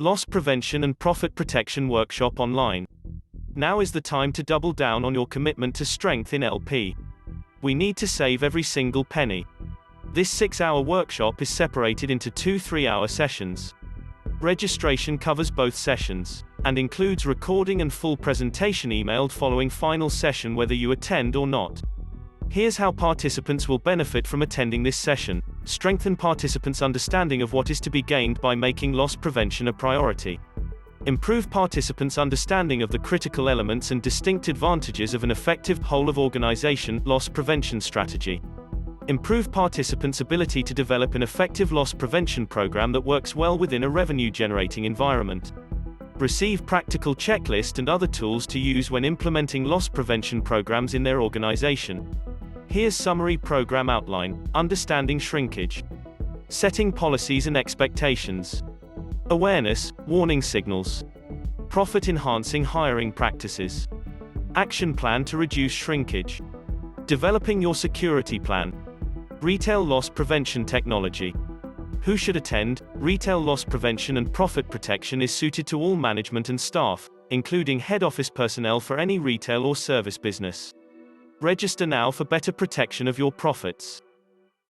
Loss Prevention and Profit Protection Workshop online. Now is the time to double down on your commitment to strength in LP. We need to save every single penny. This 6-hour workshop is separated into 2 3-hour sessions. Registration covers both sessions, and includes recording and full presentation emailed following final session whether you attend or not. Here's how participants will benefit from attending this session. Strengthen participants' understanding of what is to be gained by making loss prevention a priority. Improve participants' understanding of the critical elements and distinct advantages of an effective whole-of-organization loss prevention strategy. Improve participants' ability to develop an effective loss prevention program that works well within a revenue-generating environment. Receive practical checklist and other tools to use when implementing loss prevention programs in their organization. Here's summary program outline. Understanding shrinkage. Setting policies and expectations. Awareness, warning signals. Profit-enhancing hiring practices. Action plan to reduce shrinkage. Developing your security plan. Retail loss prevention technology. Who should attend? Retail loss prevention and profit protection is suited to all management and staff, including head office personnel for any retail or service business. Register now for better protection of your profits.